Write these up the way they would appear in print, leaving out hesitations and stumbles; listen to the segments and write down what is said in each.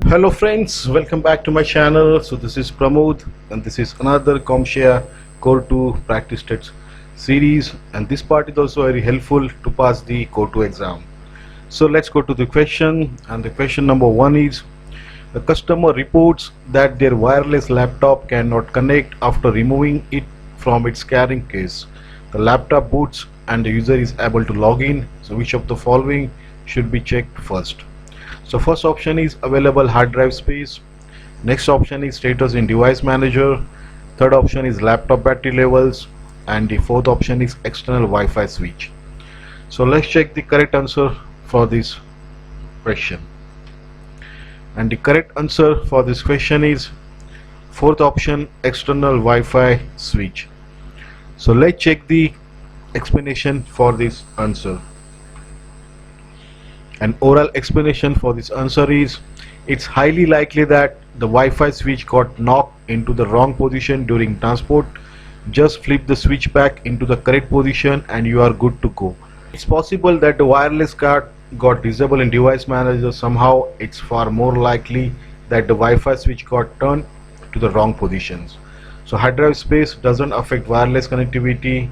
Hello friends, welcome back to my channel. So this is Pramod and this is another CompTIA Core 2 practice test series, and this part is also very helpful to pass the Core 2 exam. So let's go to the question, and the question number 1 is: the customer reports that their wireless laptop cannot connect after removing it from its carrying case. The laptop boots and the user is able to log in. So which of the following should be checked first? So first option is available hard drive space. Next option is status in device manager. Third option is laptop battery levels, and the fourth option is external Wi-Fi switch. So let's check the correct answer for this question. And the correct answer for this question is fourth option, external Wi-Fi switch. So let's check the explanation for this answer. An oral explanation for this answer is: it's highly likely that the Wi-Fi switch got knocked into the wrong position during transport. Just flip the switch back into the correct position and you are good to go. It's possible that the wireless card got disabled in device manager somehow. It's far more likely that the Wi-Fi switch got turned to the wrong positions. So hard drive space doesn't affect wireless connectivity.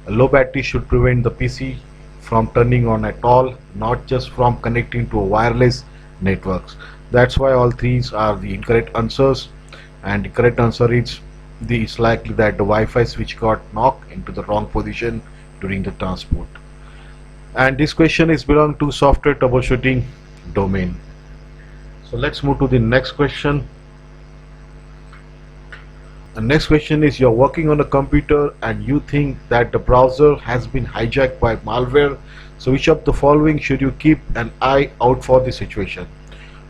A low battery should prevent the PC from turning on at all, not just from connecting to a wireless networks. That's why all threes are the incorrect answers, and the correct answer is it's likely that the Wi-Fi switch got knocked into the wrong position during the transport. And this question is belong to software troubleshooting domain. So let's move to the next question. The next question is: you're working on a computer and you think that the browser has been hijacked by malware. So which of the following should you keep an eye out for the situation?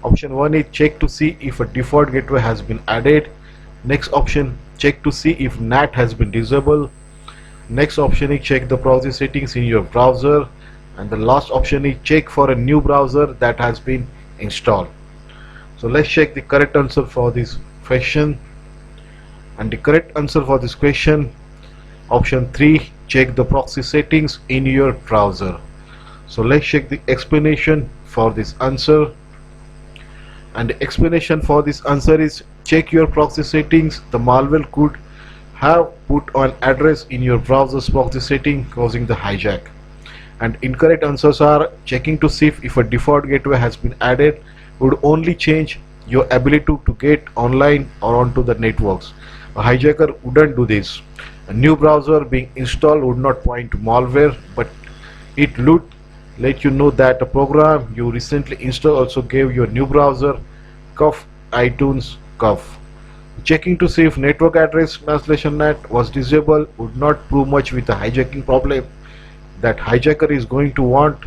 Option 1 is check to see if a default gateway has been added. Next option, check to see if NAT has been disabled. Next option is check the browser settings in your browser. And the last option is check for a new browser that has been installed. So let's check the correct answer for this question. And the correct answer for this question, option 3, check the proxy settings in your browser. So let's check the explanation for this answer. And the explanation for this answer is: check your proxy settings. The malware could have put an address in your browser's proxy setting, causing the hijack. And incorrect answers are: checking to see if a default gateway has been added would only change your ability to get online or onto the networks. A hijacker wouldn't do this. A new browser being installed would not point to malware, but it would let you know that a program you recently installed also gave your new browser iTunes. Checking to see if network address translation NAT was disabled would not prove much with a hijacking problem. That hijacker is going to want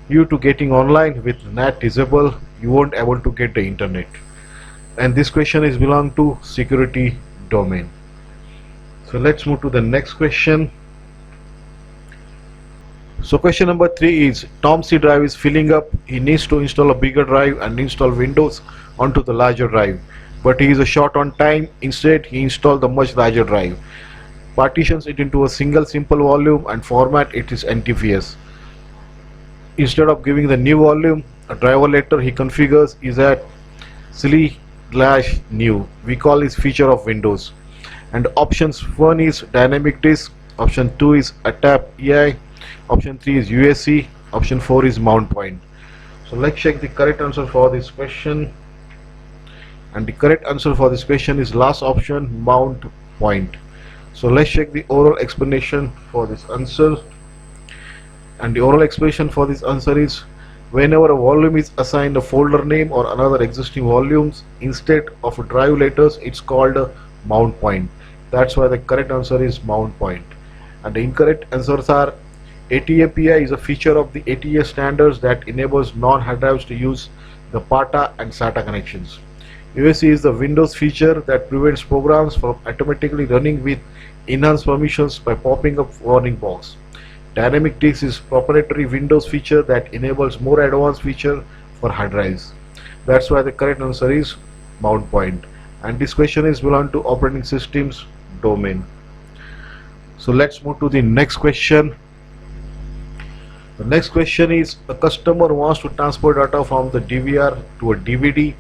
you to getting online with NAT disabled. You won't able to get the internet. And this question is belong to security domain. So let's move to the next question. So question number 3 is: Tom's C drive is filling up. He needs to install a bigger drive and install Windows onto the larger drive, but he is short on time. Instead, he installed the much larger drive, partitions it into a single simple volume and format it is NTFS. Instead of giving the new volume, a driver letter he configures is at /new. We call this feature of Windows. And options 1 is dynamic disk, option 2 is a tap EI, option 3 is USC, option 4 is mount point. So let's check the correct answer for this question. And the correct answer for this question is last option, mount point. So let's check the oral explanation for this answer. And the oral explanation for this answer is: whenever a volume is assigned a folder name or another existing volumes instead of drive letters, it's called a mount point. That's why the correct answer is mount point. And the incorrect answers are: ATA-PI is a feature of the ATA standards that enables non-hard drives to use the PATA and SATA connections. USC is the Windows feature that prevents programs from automatically running with enhanced permissions by popping up warning box. Dynamic disk is proprietary Windows feature that enables more advanced feature for hard drives. That's why the correct answer is mount point. And this question is belong to operating systems domain. So let's move to the next question. The next question is: a customer wants to transfer data from the DVR to a DVD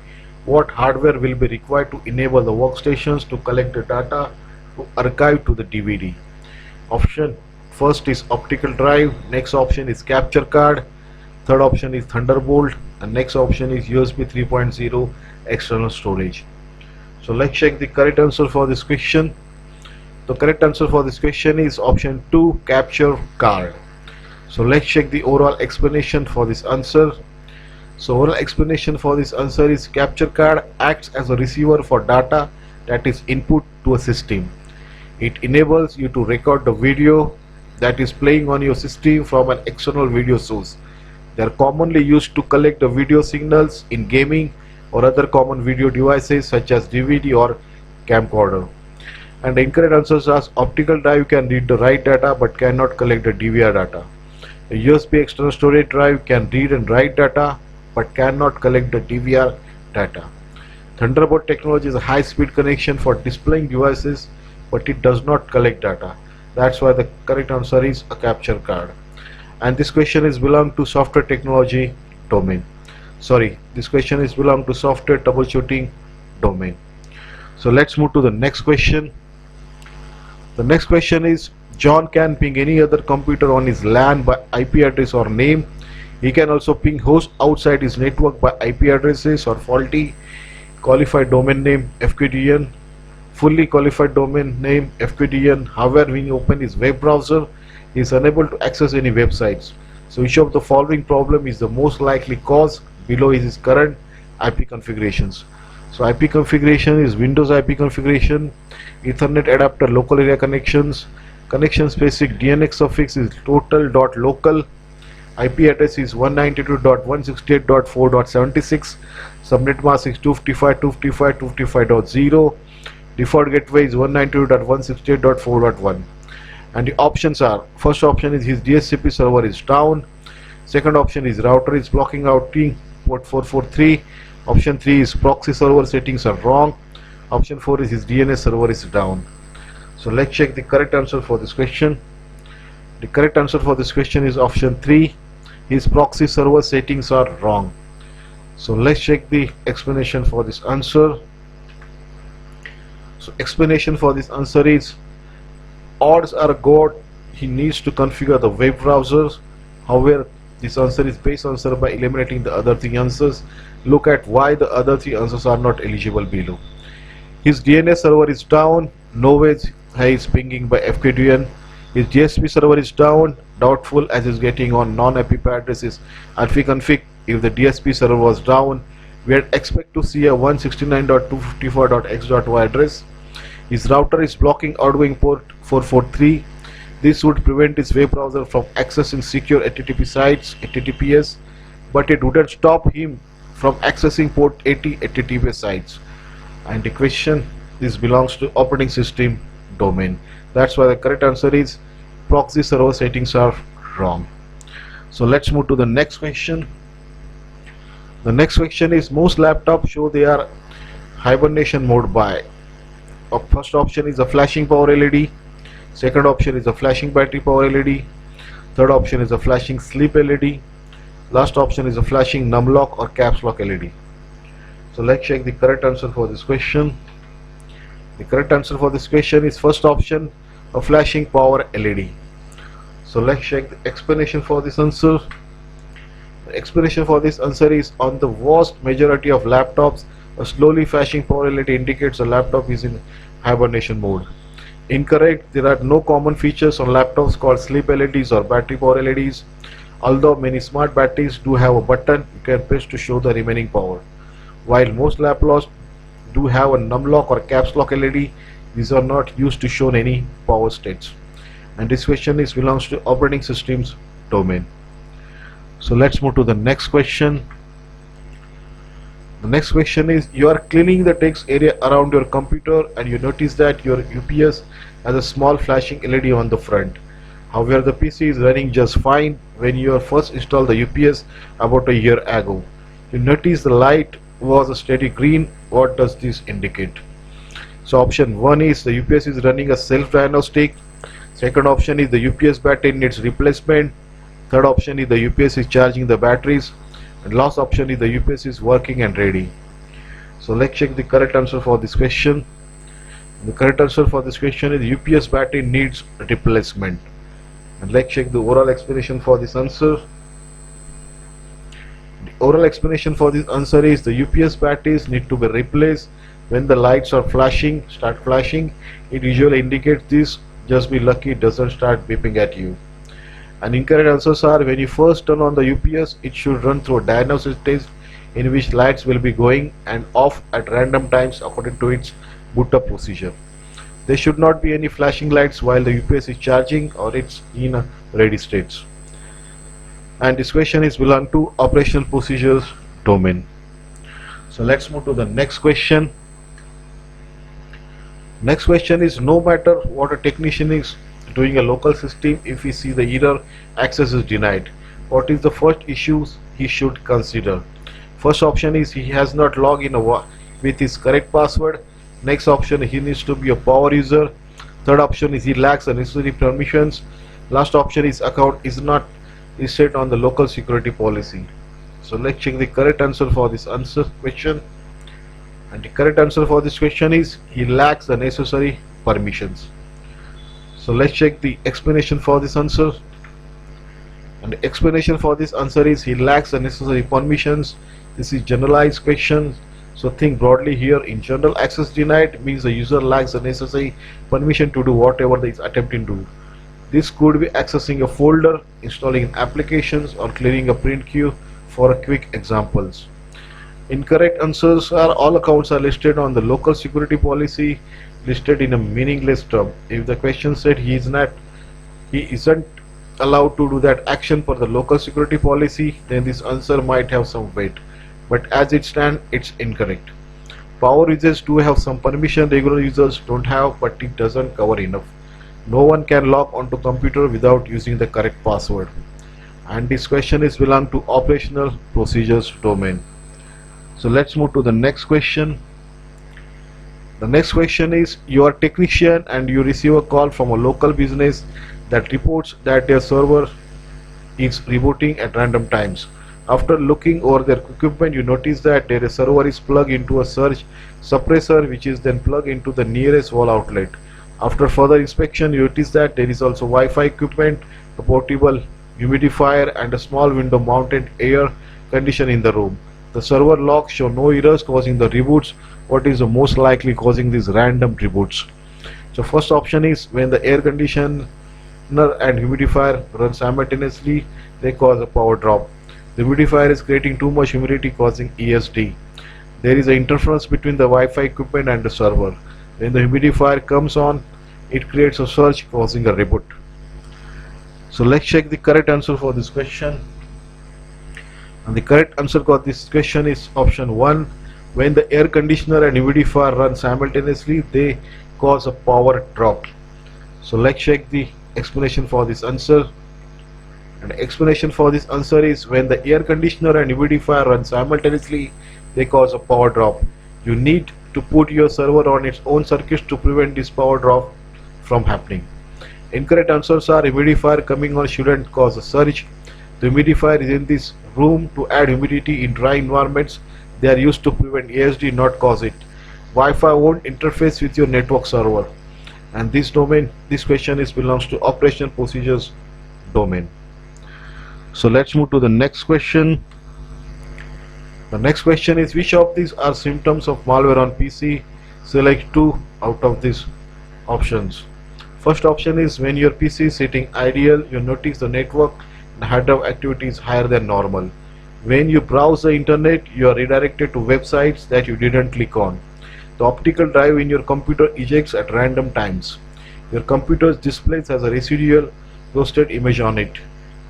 What hardware will be required to enable the workstations to collect the data to archive to the DVD? Option first is optical drive, next option is capture card, third option is Thunderbolt, and next option is USB 3.0 external storage. So let's check the correct answer for this question. The correct answer for this question is option 2, capture card. So let's check the overall explanation for this answer. So overall explanation for this answer is capture card acts as a receiver for data that is input to a system. It enables you to record the video that is playing on your system from an external video source. They are commonly used to collect the video signals in gaming or other common video devices such as DVD or camcorder. And the incorrect answers are optical drive can read the write data but cannot collect the DVR data. A USB external storage drive can read and write data but cannot collect the DVR data. Thunderbolt technology is a high-speed connection for displaying devices, but it does not collect data. That's why the correct answer is a capture card. And this question is belong to software technology domain. This question is belong to software troubleshooting domain. So let's move to the next question. The next question is, John can ping any other computer on his LAN by IP address or name. He can also ping hosts outside his network by IP addresses or faulty qualified domain name FQDN, fully qualified domain name FQDN. However, when he opens his web browser, he is unable to access any websites. So which of the following problem is the most likely cause? Below is his current IP configurations. So IP configuration is Windows IP configuration, Ethernet adapter local area connections, connection specific DNX suffix is total.local, IP address is 192.168.4.76, subnet mask is 255.255.255.0, default gateway is 192.168.4.1. And the options are, first option is his DHCP server is down, second option is router is blocking outing port 443, option 3 is proxy server settings are wrong, option 4 is his DNS server is down. So let's check the correct answer for this question. The correct answer for this question is option 3, his proxy server settings are wrong. So let's check the explanation for this answer. So explanation for this answer is, odds are good he needs to configure the web browsers. However, this answer is best answer by eliminating the other three answers. Look at why the other three answers are not eligible below. His DNS server is down, no way he is pinging by FQDN. His DSP server is down, doubtful as is getting on non-IP addresses rfconfig. If the DSP server was down, we would expect to see a 169.254.x.y address. His router is blocking outgoing port 443. This would prevent his web browser from accessing secure HTTP sites, HTTPS, but it wouldn't stop him from accessing port 80 HTTPS sites. And the question, this belongs to operating system domain. That's why the correct answer is proxy server settings are wrong. So let's move to the next question. The next question is, most laptops show they are hibernation mode by. First option is a flashing power LED, second option is a flashing battery power LED, third option is a flashing sleep LED, last option is a flashing numlock or caps lock LED. So let's check the correct answer for this question. The correct answer for this question is first option, a flashing power LED. So let's check the explanation for this answer. The explanation for this answer is, on the vast majority of laptops, a slowly flashing power LED indicates a laptop is in hibernation mode. Incorrect. There are no common features on laptops called sleep LEDs or battery power LEDs. Although many smart batteries do have a button you can press to show the remaining power. While most laptops do have a numlock or caps lock LED, these are not used to show any power states. And this question belongs to operating systems domain. So let's move to the next question. The next question is, you are cleaning the text area around your computer and you notice that your UPS has a small flashing LED on the front. However, the PC is running just fine when you first installed the UPS about a year ago. You notice the light was a steady green. What does this indicate? So option 1 is the UPS is running a self-diagnostic. Second option is the UPS battery needs replacement. Third option is the UPS is charging the batteries. And last option is the UPS is working and ready. So let's check the correct answer for this question. The correct answer for this question is UPS battery needs replacement. And let's check the oral explanation for this answer. The oral explanation for this answer is the UPS batteries need to be replaced when the lights are start flashing. It usually indicates this. Just be lucky it doesn't start beeping at you. And incorrect answers are when you first turn on the UPS, it should run through a diagnosis test in which lights will be going and off at random times according to its boot up procedure. There should not be any flashing lights while the UPS is charging or it's in a ready state. And this question is belong to operational procedures domain. So let's move to the next question. Next question is no matter what a technician is doing a local system, if we see the error access is denied, what is the first issues he should consider? First option is he has not logged in with his correct password. Next option, he needs to be a power user. Third option is he lacks the necessary permissions. Last option is account is not listed on the local security policy. So let's check the correct answer for this question. And the correct answer for this question is he lacks the necessary permissions. So let's check the explanation for this answer. And the explanation for this answer is he lacks the necessary permissions. This is generalized question. So think broadly here. In general, access denied means the user lacks the necessary permission to do whatever they is attempting to do. This could be accessing a folder, installing applications, or clearing a print queue for a quick examples. Incorrect answers are all accounts are listed on the local security policy listed in a meaningless term. If the question said he isn't allowed to do that action per the local security policy, then this answer might have some weight. But as it stands, it's incorrect. Power users do have some permission, regular users don't have, but it doesn't cover enough. No one can log onto computer without using the correct password. And this question is belong to operational procedures domain. So let's move to the next question. The next question is you are a technician and you receive a call from a local business that reports that their server is rebooting at random times. After looking over their equipment, you notice that their server is plugged into a surge suppressor which is then plugged into the nearest wall outlet. After further inspection, you notice that there is also Wi-Fi equipment, a portable humidifier and a small window mounted air conditioner in the room. The server logs show no errors causing the reboots. What is the most likely causing these random reboots? So first option is when the air conditioner and humidifier run simultaneously, they cause a power drop. The humidifier is creating too much humidity causing ESD. There is an interference between the Wi-Fi equipment and the server. When the humidifier comes on, it creates a surge causing a reboot. So let's check the correct answer for this question. And the correct answer for this question is option 1. When the air conditioner and humidifier run simultaneously, they cause a power drop. So let's check the explanation for this answer. And the explanation for this answer is when the air conditioner and humidifier run simultaneously, they cause a power drop. You need to put your server on its own circuits to prevent this power drop from happening. Incorrect answers are humidifier coming on shouldn't cause a surge. The humidifier is in this room to add humidity in dry environments. They are used to prevent ASD, not cause it. Wi-Fi won't interface with your network server. And this question belongs to operational procedures domain. So let's move to the next question. The next question is which of these are symptoms of malware on PC? Select 2 out of these options. First option is when your PC is sitting idle, you notice the network and hard drive activity is higher than normal. When you browse the internet, you are redirected to websites that you didn't click on. The optical drive in your computer ejects at random times. Your computer's display has a residual roasted image on it.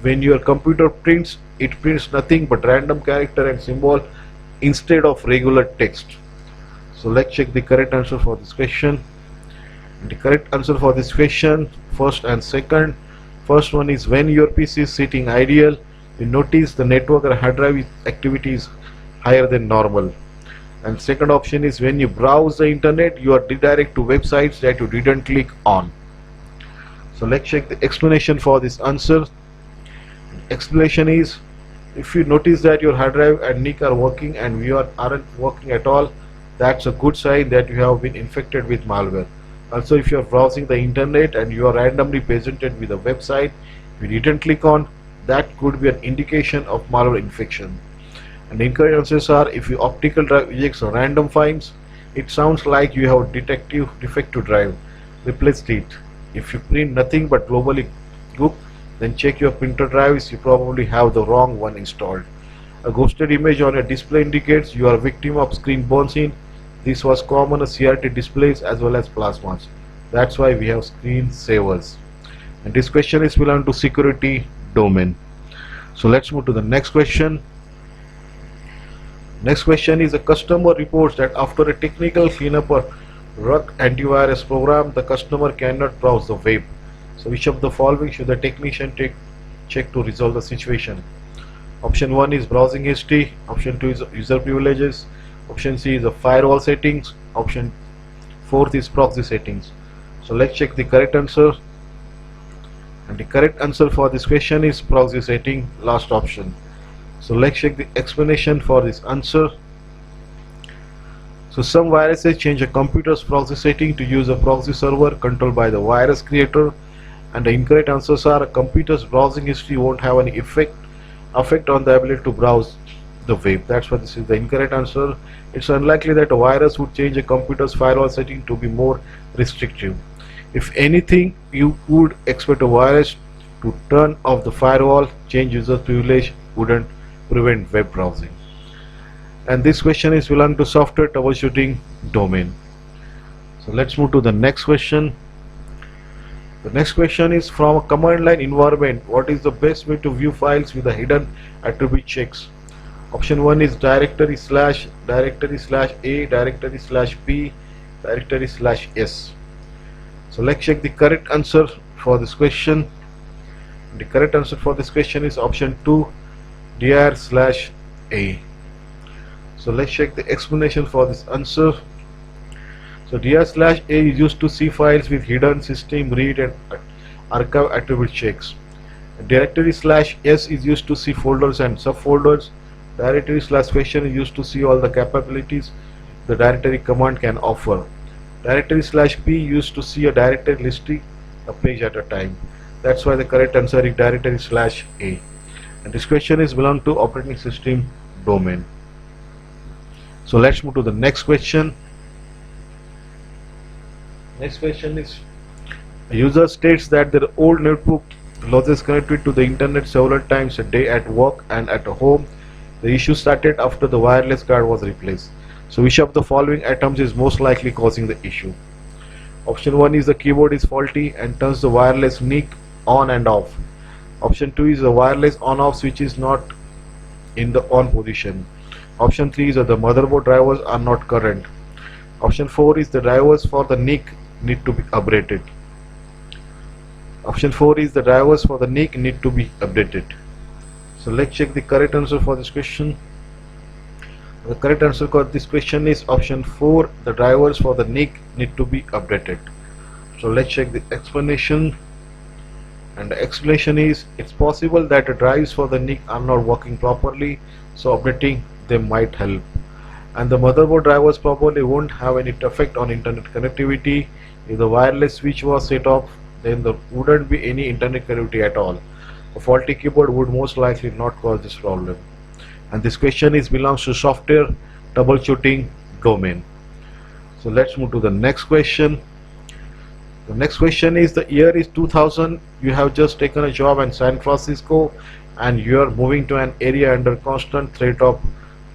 When your computer prints, it prints nothing but random character and symbol instead of regular text. So let's check the correct answer for this question. And the correct answer for this question, first and second. First one is when your PC is sitting idle, you notice the network or hard drive activity is higher than normal. And second option is when you browse the internet, you are redirected to websites that you didn't click on. So let's check the explanation for this answer. Explanation is if you notice that your hard drive and NIC are working and we aren't working at all, That's a good sign that you have been infected with malware. Also, if you are browsing the internet and you are randomly presented with a website you didn't click on, that could be an indication of malware infection. And incorrect answers are: if your optical drive ejects random finds, it sounds like you have defective drive. Replace it. If you print nothing but globally book, then check your printer drives. You probably have the wrong one installed. A ghosted image on your display indicates you are a victim of screen bouncing. This was common on CRT displays as well as plasmas. That's why we have screen savers. And this question is belong to security domain. So let's move to the next question. Next question is: a customer reports that after a technical cleanup or root antivirus program, the customer cannot browse the web. So which of the following should the technician check to resolve the situation? Option 1 is browsing history, option 2 is user privileges, option C is the firewall settings, option 4 is proxy settings. So let's check the correct answer. And the correct answer for this question is proxy setting, last option. So let's check the explanation for this answer. So some viruses change a computer's proxy setting to use a proxy server controlled by the virus creator, and the incorrect answers are: a computer's browsing history won't have any effect on the ability to browse the web. That's why this is the incorrect answer. It's unlikely that a virus would change a computer's firewall setting to be more restrictive. If anything, you would expect a virus to turn off the firewall. Change user privilege wouldn't prevent web browsing. And this question is belong to software troubleshooting domain. So let's move to the next question. The next question is: from a command line environment, what is the best way to view files with the hidden attribute checks? Option 1 is directory slash A, directory slash P, directory slash S. So let's check the correct answer for this question. The correct answer for this question is option 2, dir slash A. So let's check the explanation for this answer. So dir slash A is used to see files with hidden system read and archive attribute checks. Directory slash S is used to see folders and subfolders. Directory slash question is used to see all the capabilities the directory command can offer. Directory slash P used to see a directory listing a page at a time. That's why the correct answer is directory slash A. And this question is belong to operating system domain. So let's move to the next question. Next question is: a user states that their old notebook loses connectivity to the internet several times a day at work and at home. The issue started after the wireless card was replaced. So which of the following items is most likely causing the issue? Option 1 is the keyboard is faulty and turns the wireless NIC on and off. Option 2 is the wireless on-off switch is not in the on position. Option 3 is that the motherboard drivers are not current. Option 4 is the drivers for the NIC need to be updated. Option 4 is the drivers for the NIC need to be updated. So let's check the correct answer for this question. The correct answer for this question is option 4, the drivers for the NIC need to be updated. So let's check the explanation. And the explanation is: it's possible that the drives for the NIC are not working properly, so updating them might help. And the motherboard drivers probably won't have any effect on internet connectivity. If the wireless switch was set off, then there wouldn't be any internet connectivity at all. A faulty keyboard would most likely not cause this problem. And this question is belongs to software troubleshooting domain. So let's move to the next question. The next question is: the year is 2000. You have just taken a job in San Francisco and you are moving to an area under constant threat of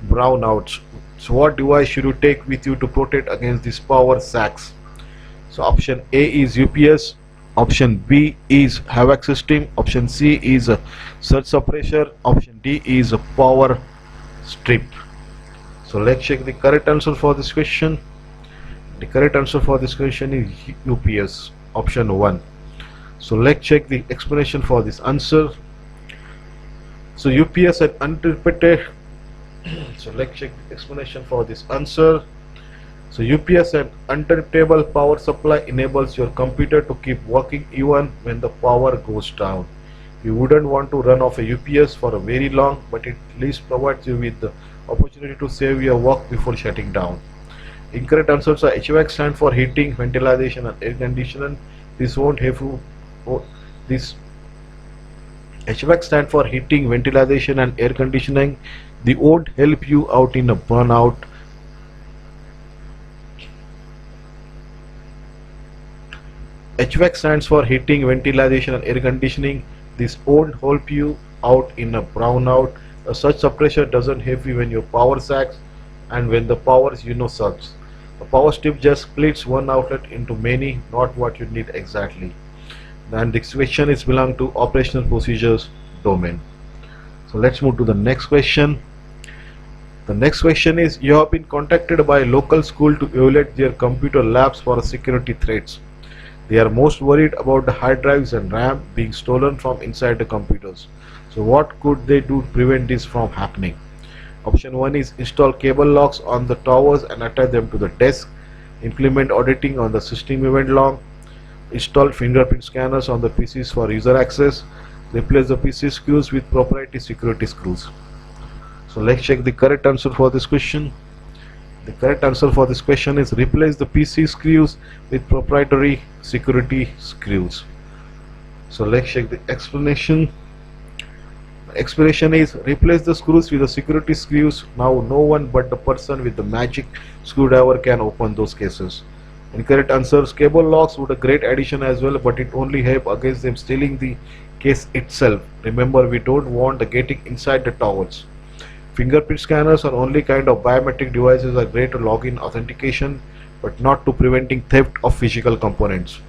brownouts. So what device should you take with you to protect against these power sacks? So option A is UPS, option B is HVAC system, option C is a surge suppressor, option D is a power strip. So let's check the correct answer for this question. The correct answer for this question is UPS, option 1. So let's check the explanation for this answer. So UPS and uninterrupted. So let's check the explanation for this answer. So UPS and uninterruptible power supply enables your computer to keep working even when the power goes down. You wouldn't want to run off a UPS for a very long, but it at least provides you with the opportunity to save your work before shutting down. Incorrect answers are HVAC stand for heating, ventilation and air conditioning. This won't have you, this HVAC stand for heating, ventilation and air conditioning. They won't help you out in a burnout. HVAC stands for heating, ventilation and air conditioning. This won't help you out in a brownout. A surge suppressor doesn't help you when your power sags and when the power sucks. A power strip just splits one outlet into many, not what you need exactly. And this question is belong to operational procedures domain. So let's move to the next question. The next question is, you have been contacted by a local school to evaluate their computer labs for security threats. They are most worried about the hard drives and RAM being stolen from inside the computers. So what could they do to prevent this from happening? Option 1 is install cable locks on the towers and attach them to the desk. Implement auditing on the system event log. Install fingerprint scanners on the PCs for user access. Replace the PC screws with proprietary security screws. So let's check the correct answer for this question. The correct answer for this question is replace the PC screws with proprietary security screws. So let's check the explanation. The explanation is replace the screws with the security screws. Now no one but the person with the magic screwdriver can open those cases. Incorrect answers. Cable locks would a great addition as well, but it only help against them stealing the case itself. Remember, we don't want the getting inside the towers. Fingerprint scanners are only kind of biometric devices are great to login authentication, but not to preventing theft of physical components.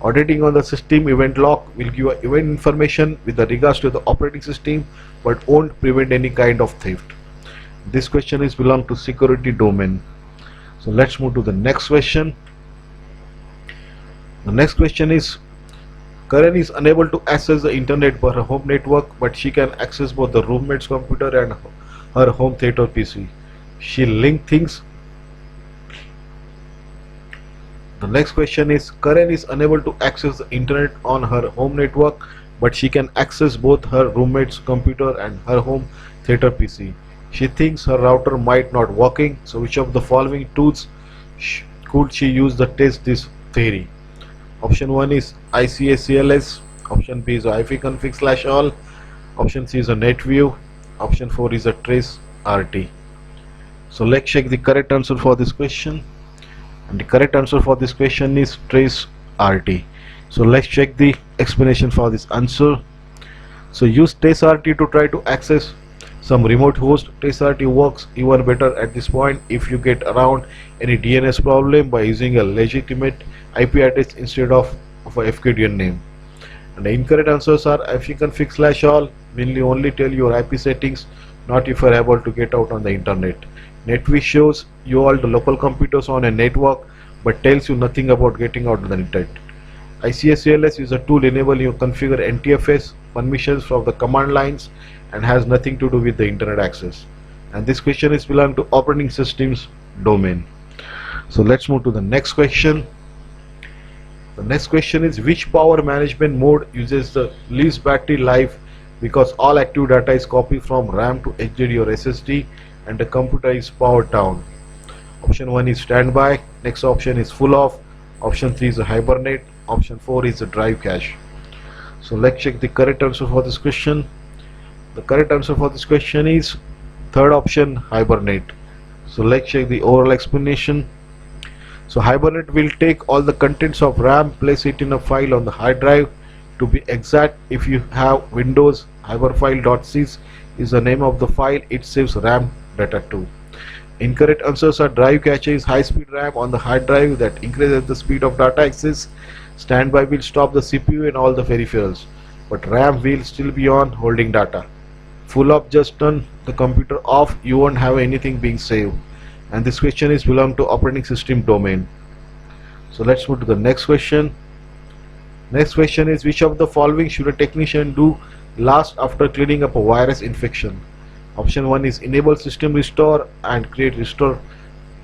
Auditing on the system event log will give event information with regards to the operating system, but won't prevent any kind of theft. This question is belong to security domain. So let's move to the next question. The next question is, Karen is unable to access the internet per her home network, but she can access both the roommate's computer and her home theater PC. She link things. The next question is, Karen is unable to access the internet on her home network, but she can access both her roommate's computer and her home theater PC. She thinks her router might not working, so which of the following tools could she use to test this theory? Option 1 is ICACLS, option B is ifconfig/all, option C is a NetView, option 4 is a trace RT. So let's check the correct answer for this question. And the correct answer for this question is trace RT. So let's check the explanation for this answer. So use trace RT to try to access some remote host. Trace RT works even better at this point if you get around any DNS problem by using a legitimate IP address instead of a FQDN name. And the incorrect answers are ifconfig/all will only tell your IP settings, not if you are able to get out on the internet. NetView shows you all the local computers on a network, but tells you nothing about getting out on the internet. ICACLS is a tool enable you configure NTFS permissions from the command lines and has nothing to do with the internet access. And this question is belong to operating systems domain. So let's move to the next question. The next question is, which power management mode uses the least battery life because all active data is copied from RAM to HDD or SSD and the computer is powered down? Option 1 is standby, next option is full off, option 3 is a hibernate, option 4 is a drive cache. So let's check the correct answer for this question. The correct answer for this question is third option, hibernate. So let's check the overall explanation. So hibernate will take all the contents of RAM, place it in a file on the hard drive. To be exact, if you have Windows, hyperfile.sys is the name of the file, it saves RAM data too. Incorrect answers are drive cache is high speed RAM on the hard drive that increases the speed of data access. Standby will stop the CPU and all the peripherals, but RAM will still be on holding data. Full off just turn the computer off, you won't have anything being saved. And this question is belong to operating system domain. So let's move to the next question. Next question is, which of the following should a technician do last after cleaning up a virus infection? Option 1 is enable system restore and create restore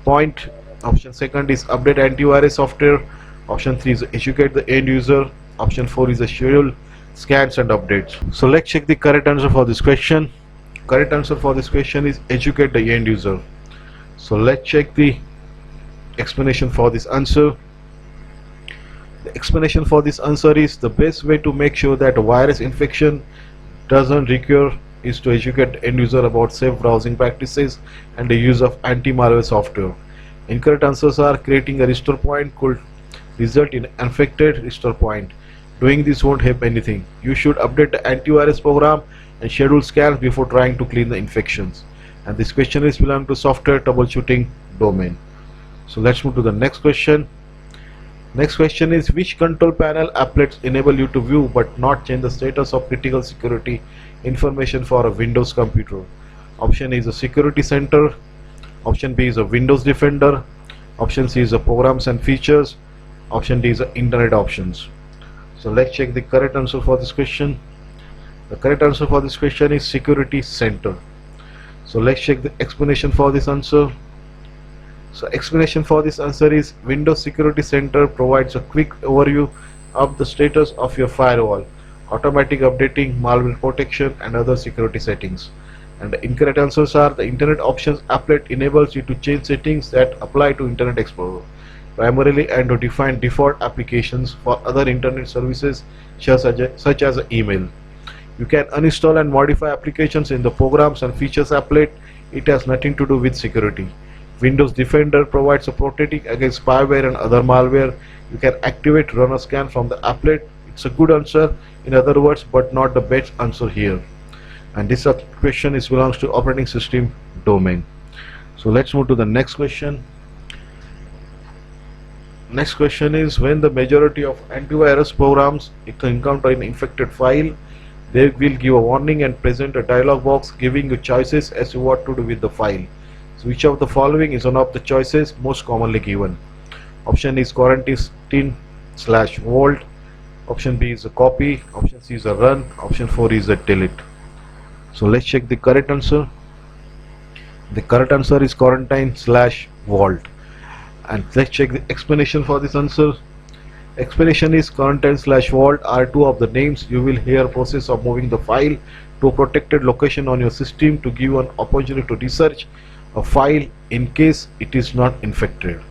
point. Option 2 is update antivirus software. Option 3 is educate the end user. Option 4 is a schedule scans and updates. So let's check the correct answer for this question. Correct answer for this question is educate the end user. So let's check the explanation for this answer. The explanation for this answer is the best way to make sure that a virus infection doesn't recur is to educate the end user about safe browsing practices and the use of anti-malware software. Incorrect answers are creating a restore point could result in infected restore point. Doing this won't help anything. You should update the antivirus program and schedule scans before trying to clean the infections. And this question is belong to software troubleshooting domain. So let's move to the next question. Next question is, which control panel applets enable you to view but not change the status of critical security information for a Windows computer? Option A is a security center. Option B is a Windows Defender. Option C is a programs and features. Option D is a internet options. So let's check the correct answer for this question. The correct answer for this question is security center. So let's check the explanation for this answer. So explanation for this answer is Windows Security Center provides a quick overview of the status of your firewall, automatic updating, malware protection and other security settings. And the incorrect answers are the Internet Options applet enables you to change settings that apply to Internet Explorer primarily and to define default applications for other internet services such as email. You can uninstall and modify applications in the Programs and Features applet. It has nothing to do with security. Windows Defender provides a protecting against spyware and other malware. You can activate run a scan from the applet. It's a good answer in other words, but not the best answer here. And this question belongs to operating system domain. So let's move to the next question. Next question is, when the majority of antivirus programs encounter an infected file, they will give a warning and present a dialog box giving you choices as to what to do with the file. So which of the following is one of the choices most commonly given? Option is quarantine/vault. Option B is a copy. Option C is a run. Option 4 is a delete. So let's check the correct answer. The correct answer is quarantine/vault. And let's check the explanation for this answer. Explanation is quarantine/vault are two of the names you will hear process of moving the file to a protected location on your system to give you an opportunity to research a file in case it is not infected.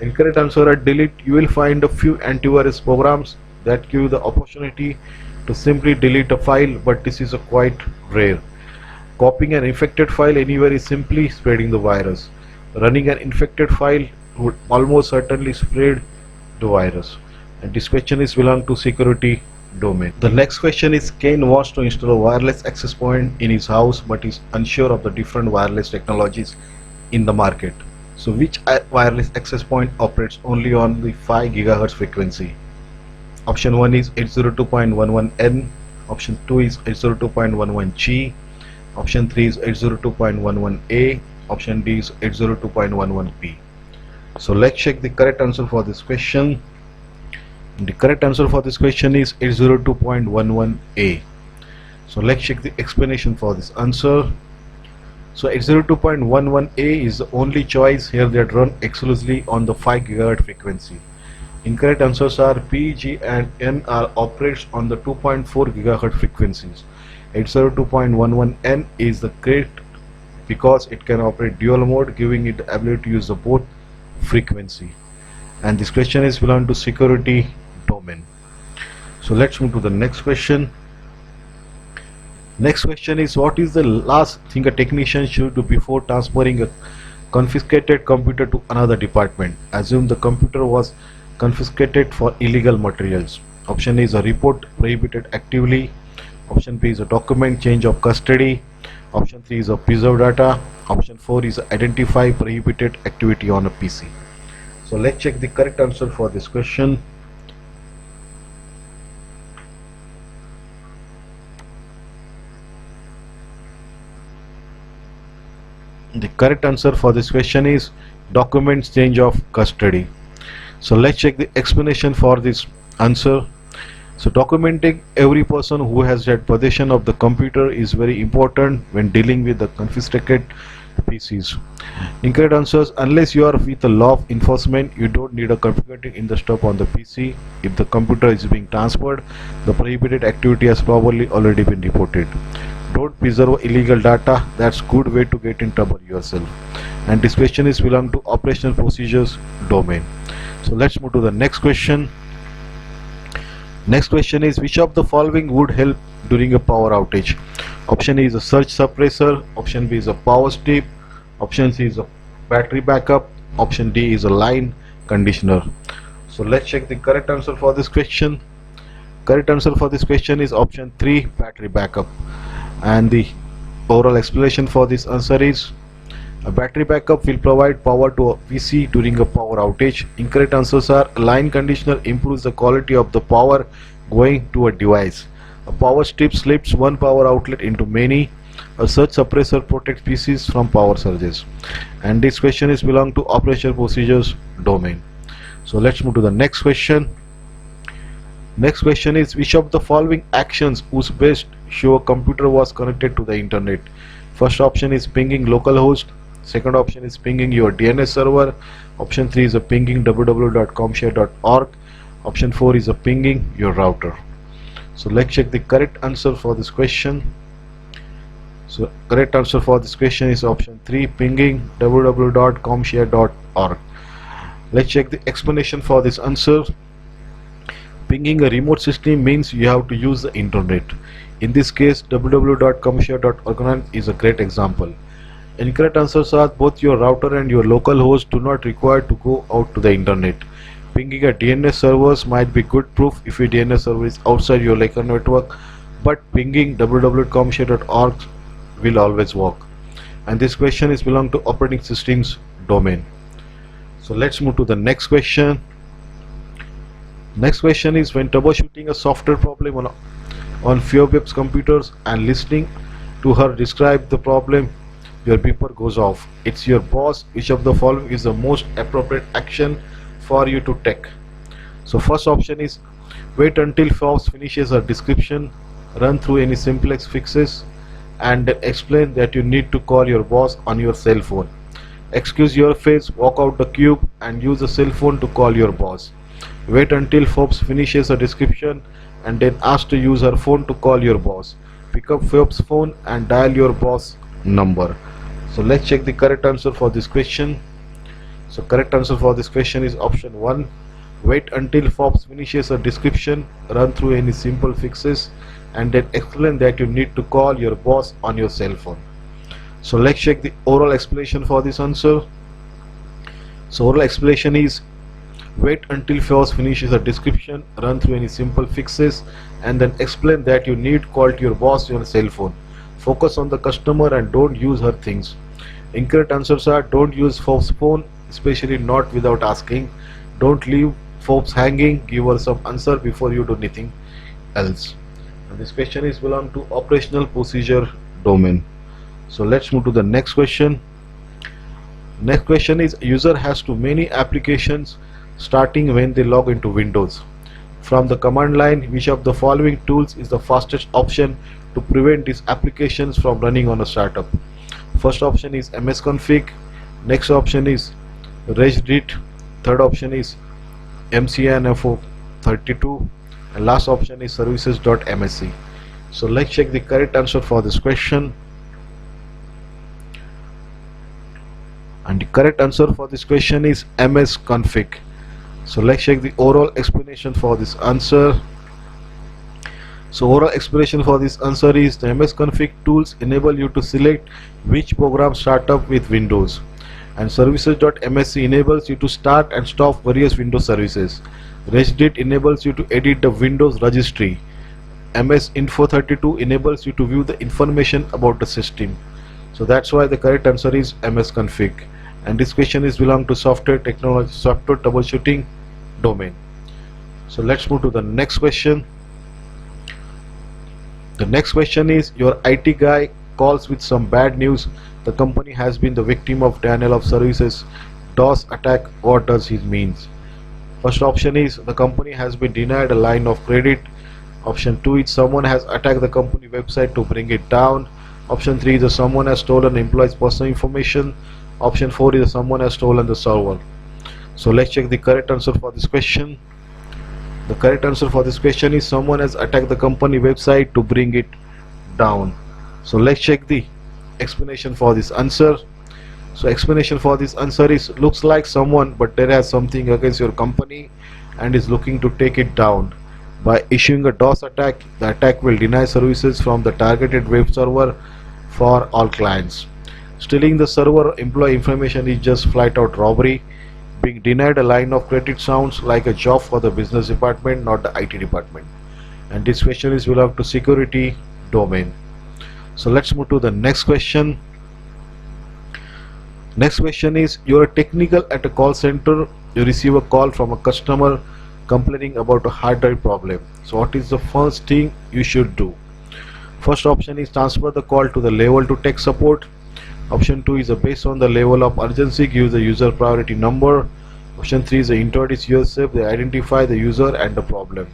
Incorrect answer are delete. You will find a few antivirus programs that give you the opportunity to simply delete a file, but this is quite rare. Copying an infected file anywhere is simply spreading the virus. Running an infected file would almost certainly spread the virus. And this question belong to security domain. The next question is, Ken wants to install a wireless access point in his house but is unsure of the different wireless technologies in the market. So which wireless access point operates only on the 5 GHz frequency? Option 1 is 802.11n. Option 2 is 802.11g. Option 3 is 802.11a. Option D is 802.11p. So let's check the correct answer for this question. The correct answer for this question is 802.11a. So let's check the explanation for this answer. So 802.11a is the only choice here that run exclusively on the 5 GHz frequency. Incorrect answers are P, G and N are operates on the 2.4 GHz frequencies. 802.11n is the correct because it can operate dual mode, giving it the ability to use the both frequency. And this question belong to security domain. So let's move to the next question. Next question is, what is the last thing a technician should do before transferring a confiscated computer to another department? Assume the computer was confiscated for illegal materials. Option A is a report prohibited actively. Option B is a document change of custody. Option 3 is a preserve data. Option 4 is identify prohibited activity on a PC. So let's check the correct answer for this question. The correct answer for this question is documents change of custody. So let's check the explanation for this answer. So documenting every person who has had possession of the computer is very important when dealing with the confiscated PCs. Incorrect answers, unless you are with the law enforcement, you don't need a confiscating in the stop on the PC. If the computer is being transferred, the prohibited activity has probably already been reported. don't preserve illegal data. That's good way to get in trouble yourself. And this question is belong to operational procedures domain. So let's move to the next question. Next question is, which of the following would help during a power outage? Option A is a surge suppressor, option B is a power strip, option C is a battery backup, option D is a line conditioner. So let's check the correct answer for this question. Correct answer for this question is option 3, battery backup. And the overall explanation for this answer is, a battery backup will provide power to a PC during a power outage. Incorrect answers are, a line conditioner improves the quality of the power going to a device. A power strip splits one power outlet into many. A surge suppressor protects PCs from power surges. And this question is belong to operational procedures domain. So let's move to the next question. Next question is, which of the following actions whose best show a computer was connected to the internet? First option is pinging localhost. Second option is pinging your DNS server. Option 3 is a pinging www.comtia.org. Option 4 is a pinging your router. So let's check the correct answer for this question. So correct answer for this question is option 3, pinging www.comtia.org. Let's check the explanation for this answer. Pinging a remote system means you have to use the internet. In this case, www.comtia.org is a great example. Incorrect answers are, both your router and your local host do not require to go out to the internet. Pinging a DNS servers might be good proof if your DNS server is outside your local network, but pinging www.comtia.org will always work. And this question is belong to operating systems domain. So let's move to the next question. Next question is, when troubleshooting a software problem on few web computers and listening to her describe the problem, your beeper goes off. It's your boss. Which of the following is the most appropriate action for you to take? So first option is, wait until Forbes finishes her description, run through any simplex fixes, and then explain that you need to call your boss on your cell phone. Excuse your face, walk out the cube, and use the cell phone to call your boss. Wait until Forbes finishes her description and then ask to use her phone to call your boss. Pick up Forbes' phone and dial your boss number. So let's check the correct answer for this question. So correct answer for this question is option 1. Wait until Forbes finishes her description, run through any simple fixes, and then explain that you need to call your boss on your cell phone. So let's check the oral explanation for this answer. So oral explanation is, wait until Forbes finishes her description, run through any simple fixes, and then explain that you need call to your boss on your cell phone. Focus on the customer and don't use her things. Incorrect answers are, don't use Forbes' phone, especially not without asking. Don't leave Forbes hanging, give her some answer before you do anything else. And this question is belong to operational procedure domain. So let's move to the next question. Next question is, user has too many applications starting when they log into Windows. From the command line, which of the following tools is the fastest option to prevent these applications from running on a startup? First option is msconfig, next option is regedit, third option is mcnfo32, and last option is services.msc. So let's check the correct answer for this question. And the correct answer for this question is msconfig. So let's check the oral explanation for this answer. So oral explanation for this answer is, the msconfig tools enable you to select which program start up with Windows, and services.msc enables you to start and stop various Windows services. Regedit enables you to edit the Windows registry. msinfo32 enables you to view the information about the system. So that's why the correct answer is msconfig. And this question is belong to software technology, software troubleshooting domain. So let's move to the next question. The next question is, your IT guy calls with some bad news. The company has been the victim of denial of services DOS attack. What does it mean? First option is, the company has been denied a line of credit. Option 2 is, someone has attacked the company website to bring it down. Option 3 is, someone has stolen employee's personal information. Option 4 is, someone has stolen the server. So let's check the correct answer for this question. The correct answer for this question is, someone has attacked the company website to bring it down. So let's check the explanation for this answer. So explanation for this answer is, looks like someone but there has something against your company and is looking to take it down. By issuing a DOS attack, the attack will deny services from the targeted web server for all clients. Stealing the server employee information is just flat out robbery. Being denied a line of credit sounds like a job for the business department, not the IT department. And this question is belong to security domain. So let's move to the next question. Next question is, you're a technical at a call center. You receive a call from a customer complaining about a hard drive problem. So what is the first thing you should do? First option is transfer the call to the level 2 tech support. Option 2 is based on the level of urgency, give the user priority number. Option 3 is introduce yourself, they identify the user and the problem.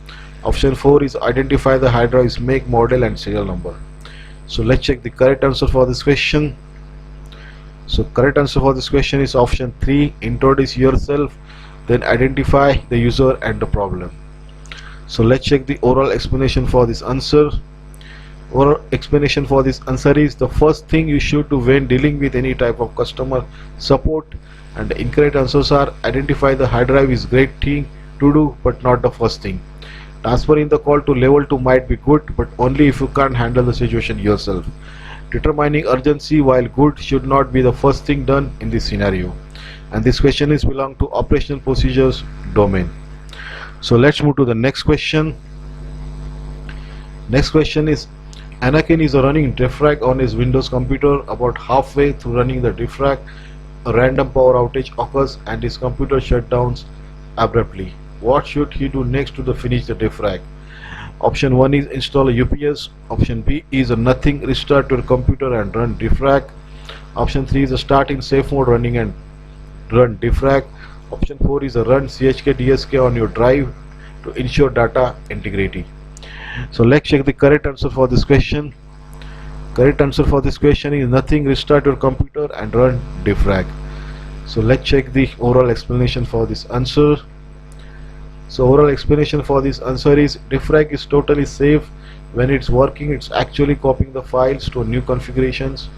Option 4 is identify the hard drive's make, model and serial number. So let's check the correct answer for this question. So correct answer for this question is option 3, introduce yourself, then identify the user and the problem. So let's check the oral explanation for this answer. Oral explanation for this answer is, the first thing you should do when dealing with any type of customer support, and the incorrect answers are, identify the hard drive is great thing to do but not the first thing. Transferring the call to level 2 might be good, but only if you can't handle the situation yourself. Determining urgency, while good, should not be the first thing done in this scenario. And this question is belong to operational procedures domain. So let's move to the next question. Next question is, Anakin is running defrag on his Windows computer. About halfway through running the defrag, a random power outage occurs and his computer shut down abruptly. What should he do next to finish the defrag? Option 1 is install a UPS. Option B is a nothing, restart your computer and run defrag. Option 3 is a start in safe mode running and run defrag. Option 4 is a run chk dsk on your drive to ensure data integrity. So let's check the correct answer for this question. Correct answer for this question is nothing, restart your computer and run defrag. So let's check the oral explanation for this answer. So oral explanation for this answer is, defrag is totally safe. When it's working, it's actually copying the files to new configurations,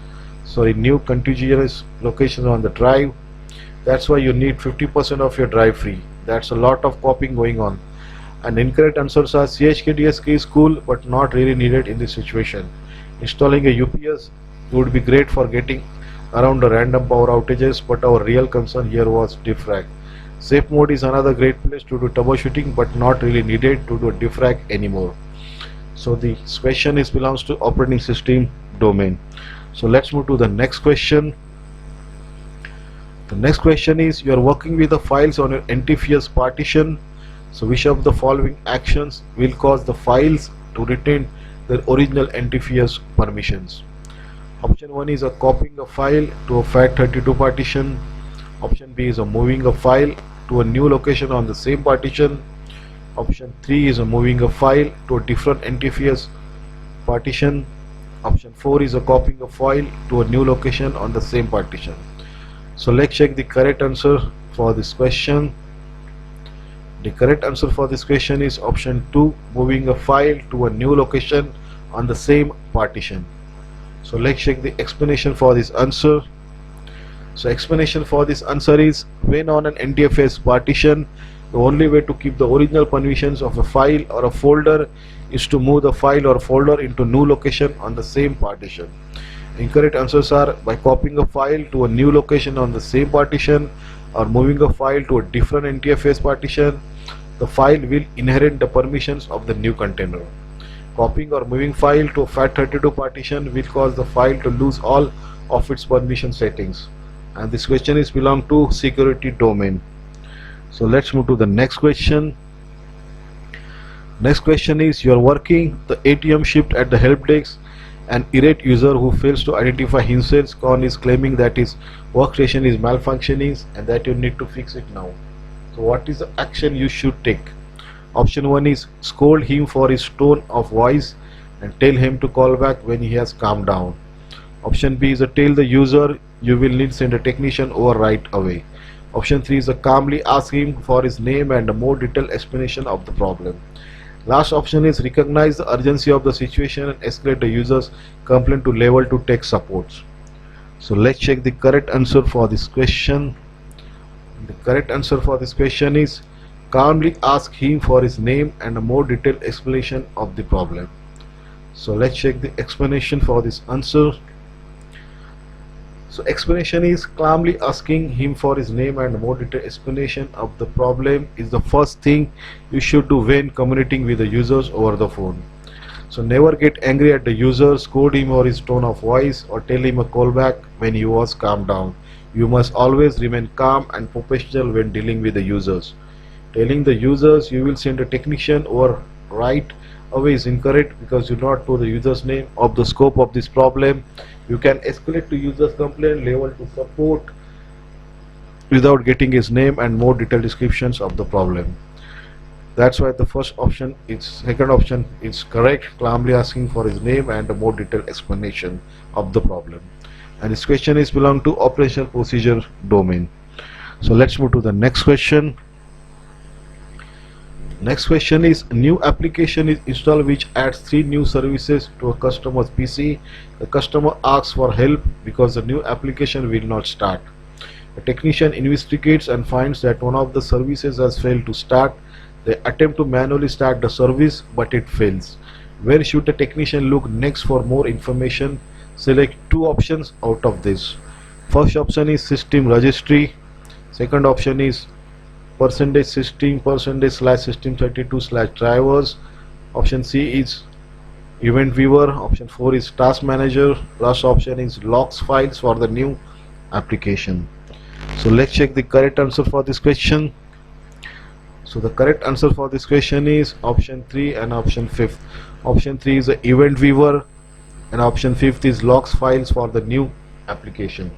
new contiguous locations on the drive. That's why you need 50% of your drive free. That's a lot of copying going on. And incorrect answers are, chkdsk is cool but not really needed in this situation. Installing a UPS would be great for getting around the random power outages, but our real concern here was defrag. Safe mode is another great place to do troubleshooting, but not really needed to do defrag anymore. So the question is belongs to operating system domain. So let's move to the next question. The next question is, you are working with the files on your NTFS partition. So which of the following actions will cause the files to retain their original NTFS permissions? Option 1 is a copying a file to a FAT32 partition. Option B is a moving a file to a new location on the same partition. Option 3 is a moving a file to a different NTFS partition. Option 4 is a copying a file to a new location on the same partition. So let's check the correct answer for this question. The correct answer for this question is option 2, moving a file to a new location on the same partition. So let's check the explanation for this answer. So explanation for this answer is, when on an NTFS partition, the only way to keep the original permissions of a file or a folder is to move the file or folder into new location on the same partition. Incorrect answers are, by copying a file to a new location on the same partition or moving a file to a different NTFS partition, the file will inherit the permissions of the new container. Copying or moving file to a FAT32 partition will cause the file to lose all of its permission settings. And this question is belong to security domain. So let's move to the next question. Next question is, you are working the ATM shift at the help desk. An irate user who fails to identify himself is claiming that his workstation is malfunctioning and that you need to fix it now. So what is the action you should take? Option 1 is scold him for his tone of voice and tell him to call back when he has calmed down. Option B is tell the user you will need send a technician over right away. Option 3 is calmly ask him for his name and a more detailed explanation of the problem. Last option is recognize the urgency of the situation and escalate the user's complaint to level 2 tech support. So let's check the correct answer for this question. The correct answer for this question is calmly ask him for his name and a more detailed explanation of the problem. So let's check the explanation for this answer. So explanation is calmly asking him for his name and a more detailed explanation of the problem is the first thing you should do when communicating with the users over the phone. So never get angry at the user, scold him or his tone of voice, or tell him a callback when he was calmed down. You must always remain calm and professional when dealing with the users. Telling the users you will send a technician or right away is incorrect because you do not know the user's name or the scope of this problem. You can escalate to user's complaint level to support without getting his name and more detailed descriptions of the problem. That's why the second option is correct, calmly asking for his name and a more detailed explanation of the problem. And this question is belong to operational procedure domain. So let's move to the next question. Next question is new application is installed which adds 3 new services to a customer's PC. The customer asks for help because the new application will not start. A technician investigates and finds that one of the services has failed to start. They attempt to manually start the service but it fails. Where should the technician look next for more information? Select 2 options out of this. First option is system registry. Second option is %system %/system32/drivers. Option C is event viewer. Option 4 is task manager. Last option is logs files for the new application. So let's check the correct answer for this question. So the correct answer for this question is option 3 and option 5. Option 3 is the event viewer and option 5 is logs files for the new application.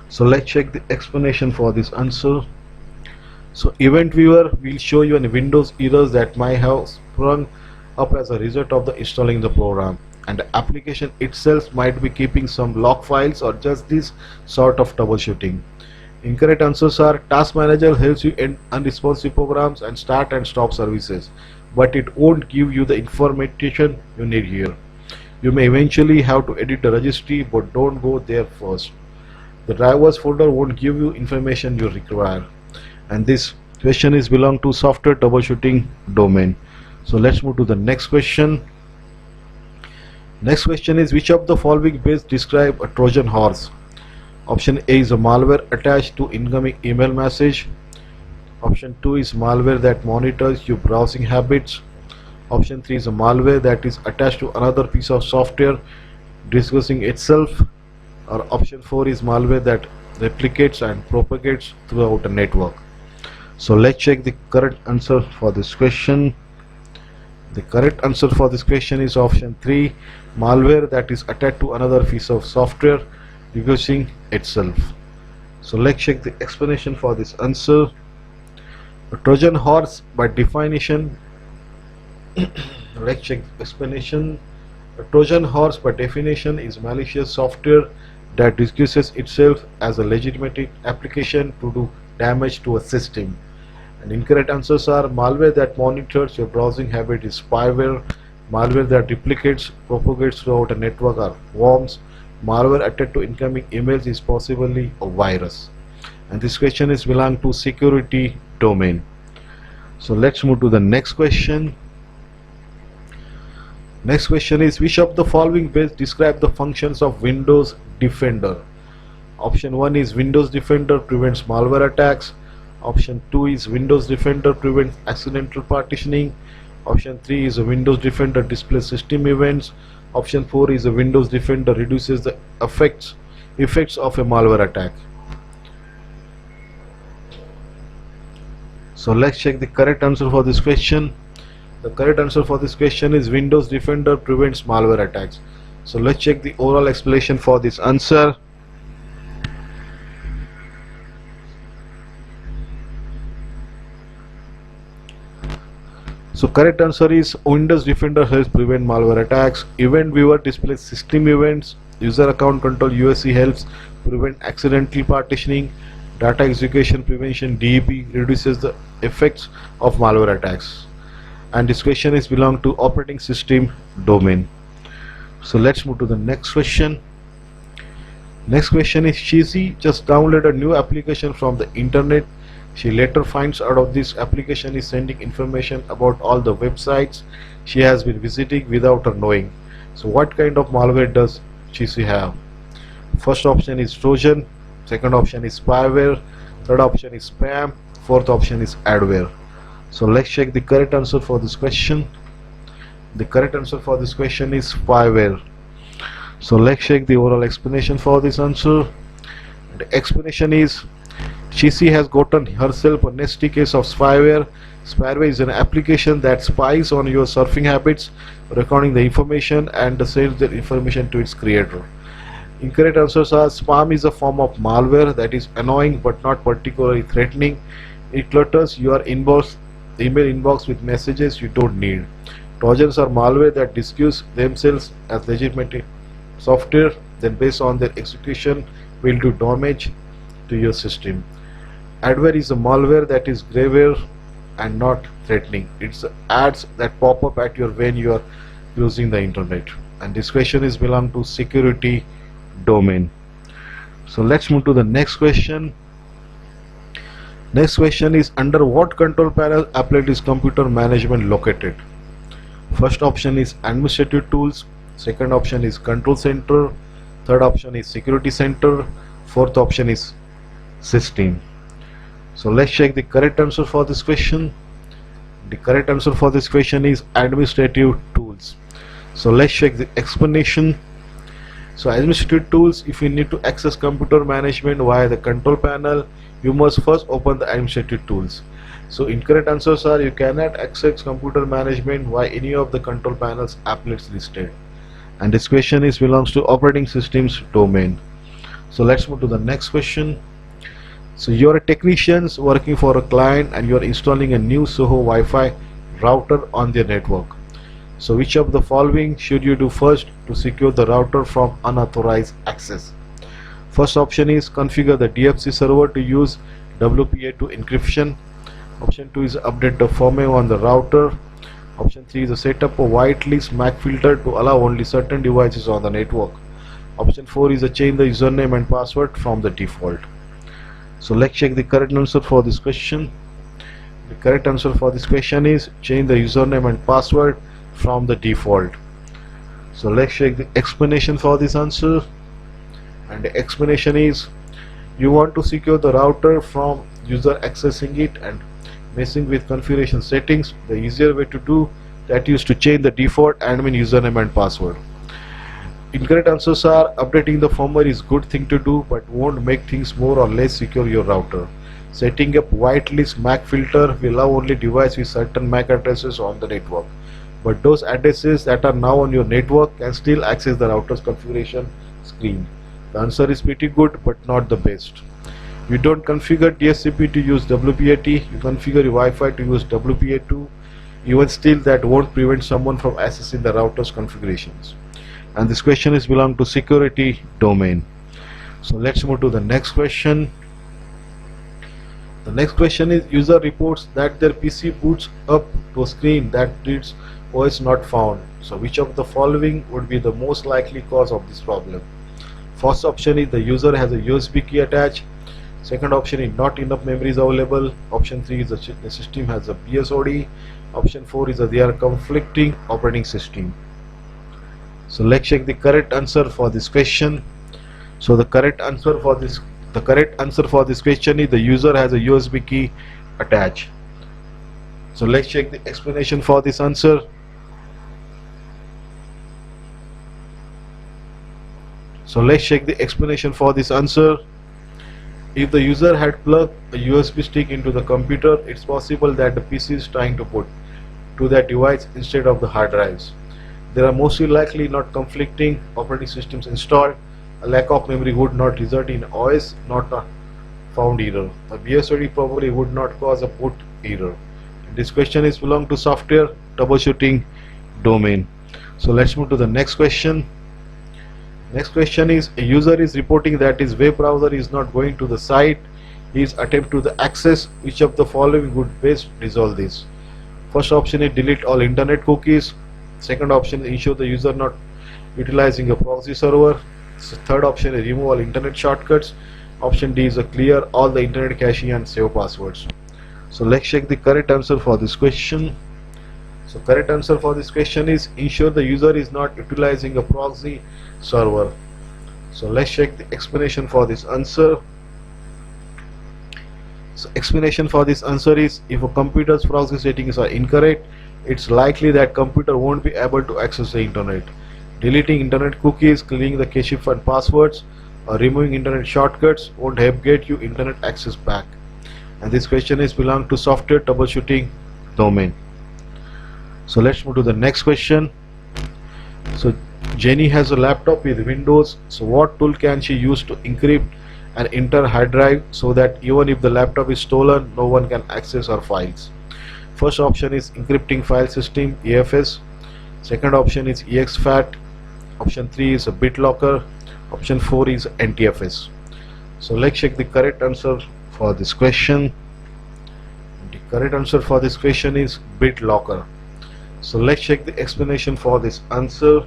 So let's check the explanation for this answer. So event viewer will show you any Windows errors that might have sprung up as a result of the installing the program, and the application itself might be keeping some log files or just this sort of troubleshooting. Incorrect answers are task manager helps you end unresponsive programs and start and stop services, but it won't give you the information you need here. You may eventually have to edit the registry, but don't go there first. The drivers folder won't give you information you require. And this question is belong to software troubleshooting domain. So let's move to the next question. Next question is which of the following best describe a Trojan horse? Option A is a malware attached to incoming email message. Option 2 is malware that monitors your browsing habits. Option 3 is a malware that is attached to another piece of software discussing itself. Or option 4 is malware that replicates and propagates throughout a network. So let's check the correct answer for this question. The correct answer for this question is option 3, malware that is attached to another piece of software using itself. So let's check the explanation for this answer. A Trojan horse by definition let's check the explanation. A Trojan horse by definition is malicious software that disguises itself as a legitimate application to do damage to a system. And incorrect answers are malware that monitors your browsing habit is spyware, malware that replicates, propagates throughout a network are worms, malware attached to incoming emails is possibly a virus. And this question is belong to security domain. So let's move to the next question. Next question is which of the following best describe the functions of Windows Defender? Option 1 is Windows Defender prevents malware attacks. Option 2 is Windows Defender prevents accidental partitioning. Option 3 is a Windows Defender displays system events. Option 4 is a Windows Defender reduces the effects of a malware attack. So let's check the correct answer for this question. The correct answer for this question is Windows Defender prevents malware attacks. So let's check the overall explanation for this answer. So correct answer is Windows Defender helps prevent malware attacks. Event Viewer displays system events. User Account Control UAC helps prevent accidental partitioning. Data Execution Prevention DEP reduces the effects of malware attacks. and this question is belong to operating system domain. So let's move to the next question. Next question is, Shizi just downloaded a new application from the internet. She later finds out of this application is sending information about all the websites she has been visiting without her knowing. So what kind of malware does Shizi have? First option is Trojan, second option is spyware, third option is spam, fourth option is adware. So let's check the correct answer for this question. The correct answer for this question is spyware. So let's check the overall explanation for this answer. The explanation is, Shizi has gotten herself a nasty case of spyware. Spyware is an application that spies on your surfing habits, recording the information and sends the information to its creator. Incorrect answers are, spam is a form of malware that is annoying but not particularly threatening. It clutters your email inbox with messages you don't need. Trojans are malware that disguise themselves as legitimate software, then based on their execution will do damage to your system. Adware is a malware that is graveware and not threatening. It's ads that pop up at you when you are using the internet. And this question is belong to security domain. So let's move to the next question. Next question is, under what control panel applet is computer management located? First option is administrative tools, second option is control center, third option is security center, fourth option is system. So let's check the correct answer for this question. The correct answer for this question is administrative tools. So let's check the explanation. So administrative tools, if you need to access computer management via the control panel, you must first open the administrative tools. So incorrect answers are, you cannot access computer management via any of the control panels applets listed. And this question is belongs to operating systems domain. So let's move to the next question. So you're a technician working for a client and you're installing a new Soho Wi-Fi router on their network. So which of the following should you do first to secure the router from unauthorized access? First option is configure the DFC server to use WPA2 encryption. Option 2 is update the firmware on the router. Option 3 is set up a whitelist MAC filter to allow only certain devices on the network. Option 4 is change the username and password from the default. So let's check the correct answer for this question. The correct answer for this question is change the username and password from the default. So let's check the explanation for this answer. And the explanation is, you want to secure the router from user accessing it and messing with configuration settings. The easier way to do that is to change the default admin username and password. Incorrect answers are, updating the firmware is good thing to do but won't make things more or less secure your router. Setting up whitelist MAC filter will allow only device with certain MAC addresses on the network, but those addresses that are now on your network can still access the router's configuration screen. The answer is pretty good but not the best. You don't configure DHCP to use WPA2, you configure your Wi-Fi to use WPA2. Even still, that won't prevent someone from accessing the router's configurations. And this question is belong to security domain. So let's move to the next question. The next question is, user reports that their PC boots up to a screen that reads OS not found. So which of the following would be the most likely cause of this problem? First option is the user has a USB key attached. Second option is not enough memory is available. Option 3 is the system has a BSOD. Option 4 is that they are conflicting operating system. So let's check the correct answer for this question. So the correct answer for this question is the user has a USB key attached. So let's check the explanation for this answer. So let's check the explanation for this answer. If the user had plugged a USB stick into the computer, it's possible that the PC is trying to put to that device instead of the hard drives. There are mostly likely not conflicting operating systems installed. A lack of memory would not result in OS not found error. A BSOD probably would not cause a boot error. This question is belong to software troubleshooting domain. So let's move to the next question. Next question is, a user is reporting that his web browser is not going to the site he is attempting to access. Which of the following would best resolve this? First option is delete all internet cookies. Second option is ensure the user not utilizing a proxy server. Third option is remove all internet shortcuts. Option D is a clear all the internet cache and save passwords. So let's check the correct answer for this question. So correct answer for this question is ensure the user is not utilizing a proxy server. So let's check the explanation for this answer. So explanation for this answer is if a computer's proxy settings are incorrect, it's likely that computer won't be able to access the internet. Deleting internet cookies, cleaning the cache and passwords, or removing internet shortcuts won't help get you internet access back. And this question is belong to software troubleshooting domain. So let's move to the next question. So Jenny has a laptop with Windows. So what tool can she use to encrypt and enter hard drive so that even if the laptop is stolen, no one can access her files? First option is encrypting file system EFS. Second option is exFAT. Option 3 is a BitLocker. Option 4 is NTFS. So let's check the correct answer for this question. The correct answer for this question is BitLocker. So let's check the explanation for this answer.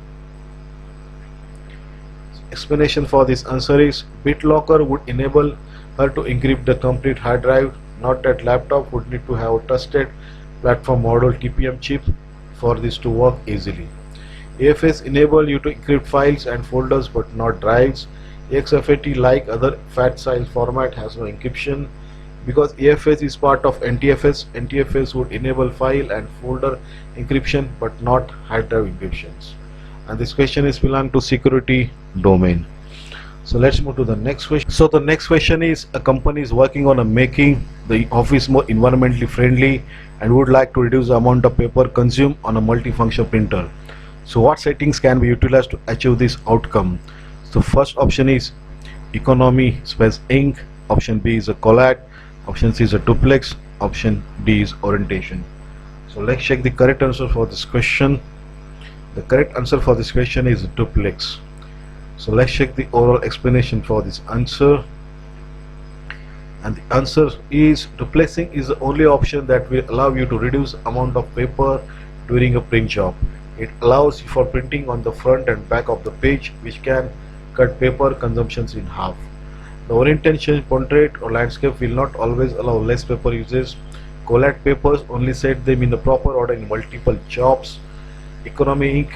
Explanation for this answer is BitLocker would enable her to encrypt the complete hard drive. Not that laptop would need to have a trusted platform model TPM chip for this to work easily. AFS enable you to encrypt files and folders but not drives. exFAT, like other FAT file format, has no encryption. Because AFS is part of NTFS, NTFS would enable file and folder encryption but not hard drive encryptions. And this question is belong to security domain. So let's move to the next question. So the next question is a company is working on making the office more environmentally friendly and would like to reduce the amount of paper consumed on a multifunction printer. So what settings can be utilized to achieve this outcome? So first option is economy space ink. Option B is a collage. Option C is a duplex. Option D is orientation. So let's check the correct answer for this question. The correct answer for this question is duplex. So let's check the overall explanation for this answer. And the answer is duplexing is the only option that will allow you to reduce amount of paper during a print job. It allows for printing on the front and back of the page, which can cut paper consumptions in half. The orientation portrait or landscape will not always allow less paper uses. Collage papers only set them in the proper order in multiple jobs. Economy ink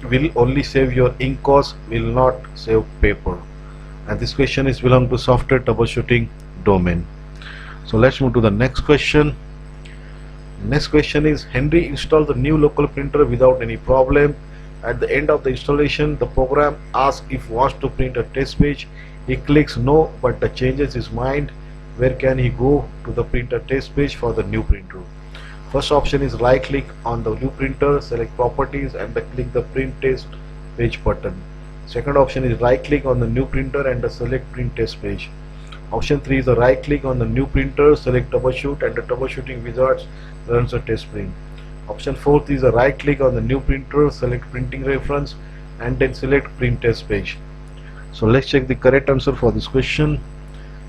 will only save your ink cost, will not save paper. And this question is belong to software troubleshooting domain. So let's move to the next question. Next question is Henry installed the new local printer without any problem. At the end of the installation, the program asks if he wants to print a test page. He clicks no, but the changes his mind. Where can he go to the printer test page for the new printer? First option is right click on the new printer, select properties and click the print test page button. Second option is right click on the new printer and select print test page. Option 3 is a right click on the new printer, select troubleshoot and the troubleshooting wizard runs a test print. Option 4 is a right click on the new printer, select printing reference and then select print test page. So let's check the correct answer for this question.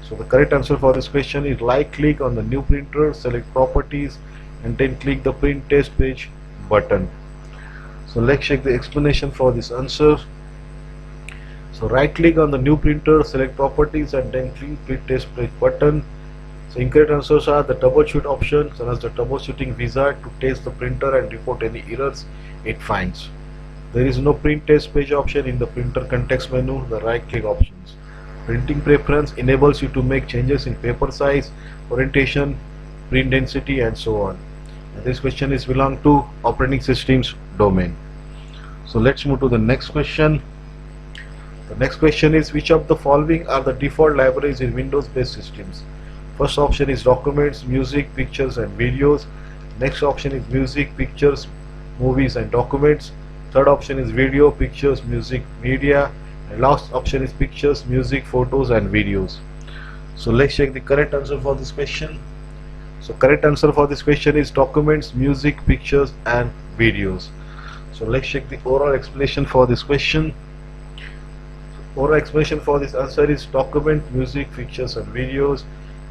So the correct answer for this question is right click on the new printer, select properties and then click the print test page button. So let's check the explanation for this answer. So right click on the new printer, select properties and then click print test page button. So incorrect answers are the troubleshoot option, such as the troubleshooting wizard to test the printer and report any errors it finds. There is no print test page option in the printer context menu, the right click options. Printing preference enables you to make changes in paper size, orientation, print density and so on. And this question is belong to operating systems domain. So let's move to the next question. The next question is which of the following are the default libraries in Windows based systems? First option is documents, music, pictures and videos. Next option is music, pictures, movies and documents. Third option is video, pictures, music, media. And last option is pictures, music, photos and videos. So let's check the correct answer for this question. So correct answer for this question is documents, music, pictures and videos. So let's check the overall explanation for this question. Overall explanation for this answer is document, music, pictures and videos.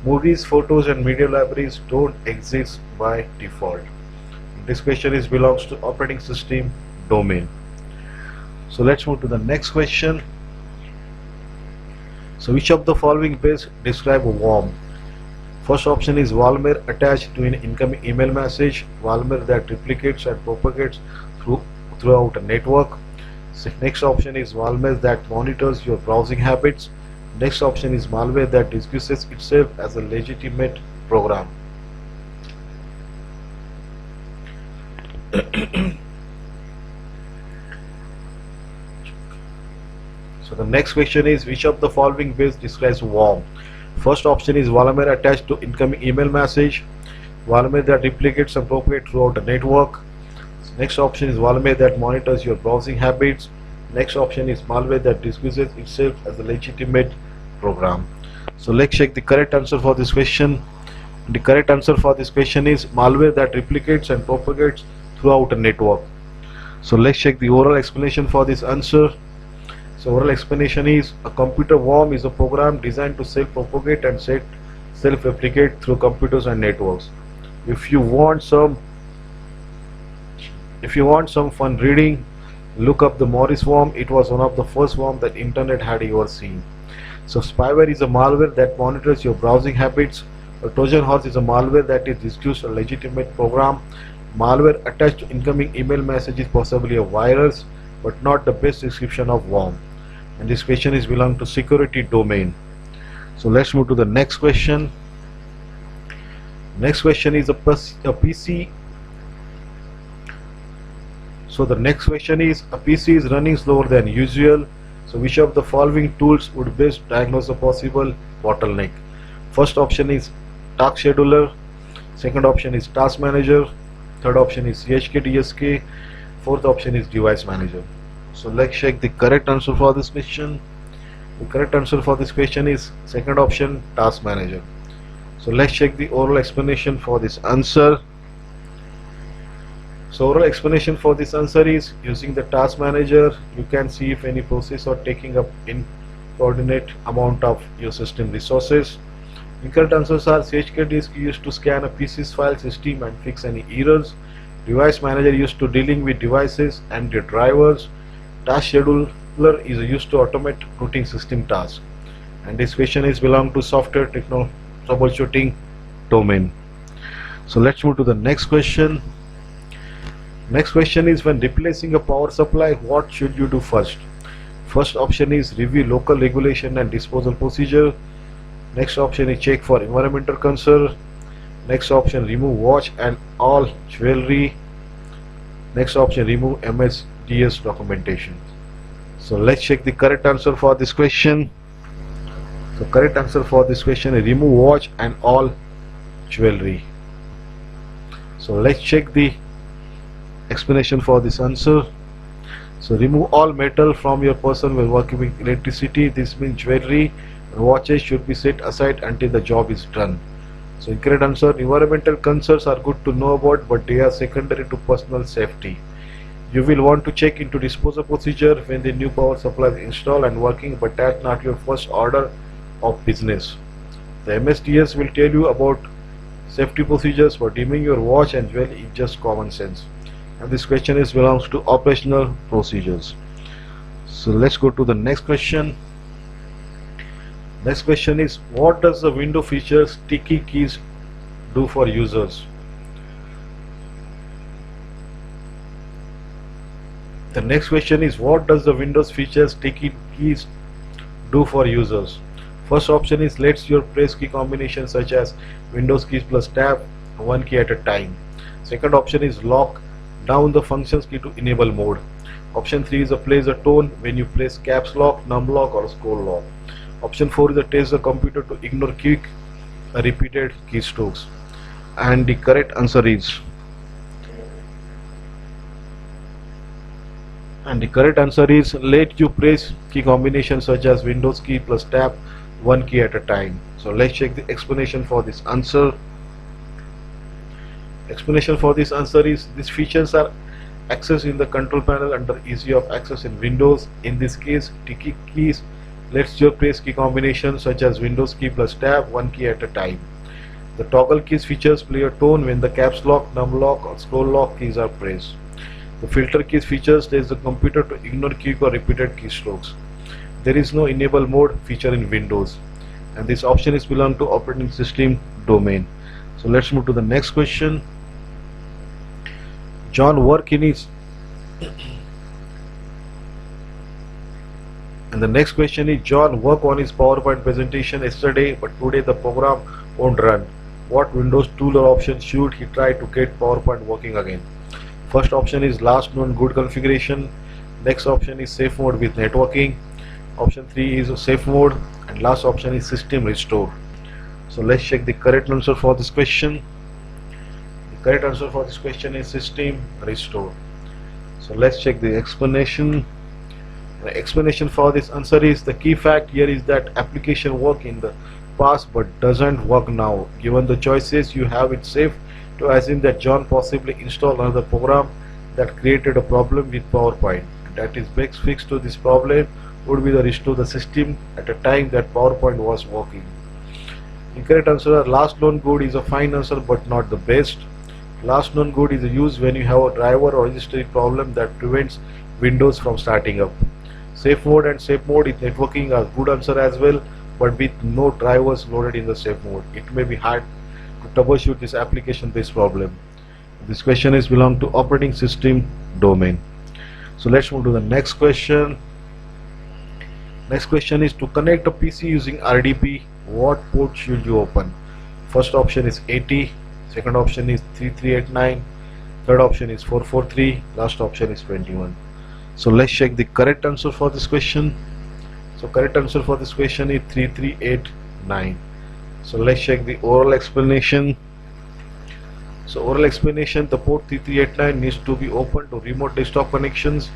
Movies, photos and media libraries don't exist by default. This question is belongs to operating system domain. So let's move to the next question. So which of the following best describe a worm? First option is malware attached to an incoming email message, malware that replicates and propagates throughout a network. Next option is malware that monitors your browsing habits. Next option is malware that disguises itself as a legitimate program. So the next question is which of the following best describes worm? First option is malware attached to incoming email message, malware that replicates and propagates throughout the network. Next option is malware that monitors your browsing habits. Next option is malware that disguises itself as a legitimate program. So let's check the correct answer for this question. The correct answer for this question is malware that replicates and propagates throughout a network. So let's check the oral explanation for this answer. So oral explanation is a computer worm is a program designed to self-propagate and self-replicate through computers and networks. If you want some fun reading, look up the Morris worm. It was one of the first worms that internet had ever seen. So spyware is a malware that monitors your browsing habits. A Trojan horse is a malware that is disguised a legitimate program. Malware attached to incoming email message is possibly a virus, but not the best description of worm. And this question is belong to security domain. So let's move to the next question. Next question is a PC. So the next question is a PC is running slower than usual. So which of the following tools would best diagnose a possible bottleneck? First option is task scheduler. Second option is task manager. Third option is CHK/DSK. Fourth option is device manager. So let's check the correct answer for this question. The correct answer for this question is second option, task manager. So let's check the oral explanation for this answer. So oral explanation for this answer is using the task manager, you can see if any process are taking up inordinate amount of your system resources. Incorrect answers are CHK/DSK used to scan a PC's file system and fix any errors. Device manager used to dealing with devices and their drivers. Task scheduler is used to automate routine system tasks. And this question is belong to software troubleshooting domain. So let's move to the next question. Next question is when replacing a power supply, what should you do first? First option is review local regulation and disposal procedure. Next option is check for environmental concern. Next option, remove watch and all jewelry. Next option, remove MSDS documentation. So let's check the correct answer for this question. So correct answer for this question is remove watch and all jewelry. So let's check the explanation for this answer. So remove all metal from your person while working with electricity. This means jewelry and watches should be set aside until the job is done. So incorrect answer, environmental concerns are good to know about, but they are secondary to personal safety. You will want to check into disposal procedure when the new power supply is installed and working, but that's not your first order of business. The MSDS will tell you about safety procedures for dimming your watch and jewelry is just common sense. And this question is belongs to operational procedures. So let's go to the next question. Next question is what does the window feature sticky keys do for users? The next question is what does the Windows feature sticky keys do for users? First option is lets your press key combination such as Windows keys plus tab, one key at a time. Second option is lock down the functions key to enable mode. Option 3 is a plays a tone when you press caps lock, num lock or scroll lock. Option 4 is a tells the computer to ignore quick repeated keystrokes. And the correct answer is let you press key combinations such as Windows key plus tab, one key at a time. So let's check the explanation for this answer. Explanation for this answer is these features are accessed in the control panel under easy of access in Windows. In this case, sticky keys lets you press key combinations such as Windows key plus tab, one key at a time. The toggle keys features play a tone when the caps lock, num lock or scroll lock keys are pressed. The filter keys features tells the computer to ignore quick or repeated keystrokes. There is no enable mode feature in Windows, and this option is belong to operating system domain. So let's move to the next question. John work in his and the next question is John work on his PowerPoint presentation yesterday, but today the program won't run. What Windows tool or option should he try to get PowerPoint working again? First option is last known good configuration. Next option is safe mode with networking. Option 3 is safe mode, and last option is system restore. So let's check the correct answer for this question. The correct answer for this question is system restore. So let's check the explanation. The explanation for this answer is the key fact here is that application work in the past but doesn't work now. Given the choices you have, it's safe to assume that John possibly installed another program that created a problem with PowerPoint. That is best fix to this problem would be the restore the system at a time that PowerPoint was working. Incorrect answer, last known good is a fine answer but not the best. Last known good is used when you have a driver or registry problem that prevents Windows from starting up. Safe mode and safe mode with networking are good answer as well, but with no drivers loaded in the safe mode, it may be hard to troubleshoot this application based problem. This question is belong to operating system domain. So let's move to the next question. Next question is to connect a PC using RDP, what port should you open? First option is 80, second option is 3389, third option is 443, last option is 21. So let's check the correct answer for this question. So correct answer for this question is 3389. So let's check the oral explanation. So oral explanation, the port 3389 needs to be open to remote desktop connections.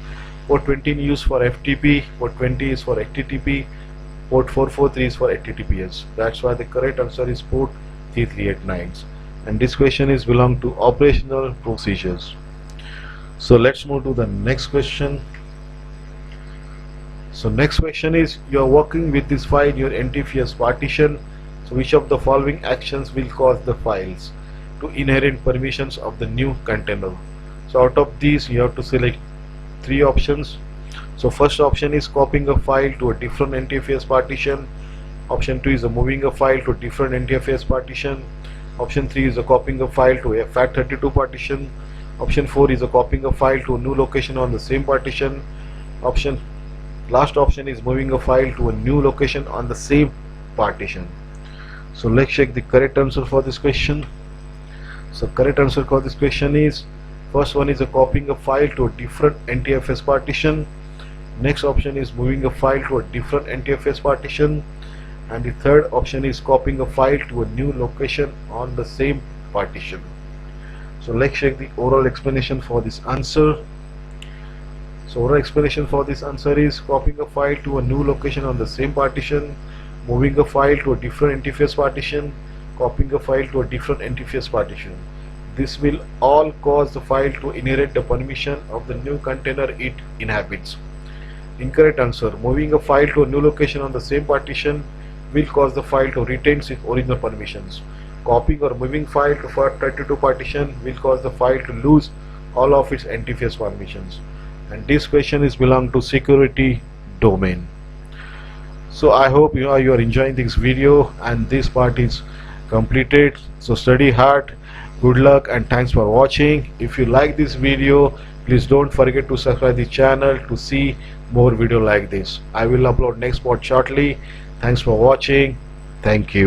Port 20 is used for FTP, port 20 is for HTTP, port 443 is for HTTPS. That's why the correct answer is port 3389. And this question is belong to operational procedures. So let's move to the next question. So next question is you are working with this file in your NTFS partition. So which of the following actions will cause the files to inherit permissions of the new container? So out of these you have to select three options. So first option is copying a file to a different NTFS partition. Option 2 is moving a file to a different NTFS partition. Option 3 is copying a file to a FAT32 partition. Option 4 is copying a file to a new location on the same partition. Last option is moving a file to a new location on the same partition. So let's check the correct answer for this question. So correct answer for this question is first one is copying a file to a different NTFS partition. Next option is moving a file to a different NTFS partition, and the third option is copying a file to a new location on the same partition. So let's check the oral explanation for this answer. So oral explanation for this answer is copying a file to a new location on the same partition, moving a file to a different NTFS partition, copying a file to a different NTFS partition. This will all cause the file to inherit the permission of the new container it inhabits. Incorrect answer, moving a file to a new location on the same partition will cause the file to retain its original permissions. Copying or moving file to FAT32 partition will cause the file to lose all of its NTFS permissions. And this question is belong to security domain. So I hope you are enjoying this video and this part is completed. So study hard, good luck, and thanks for watching. If you like this video, please don't forget to subscribe the channel to see more video like this. I will upload next part shortly. Thanks for watching. Thank you.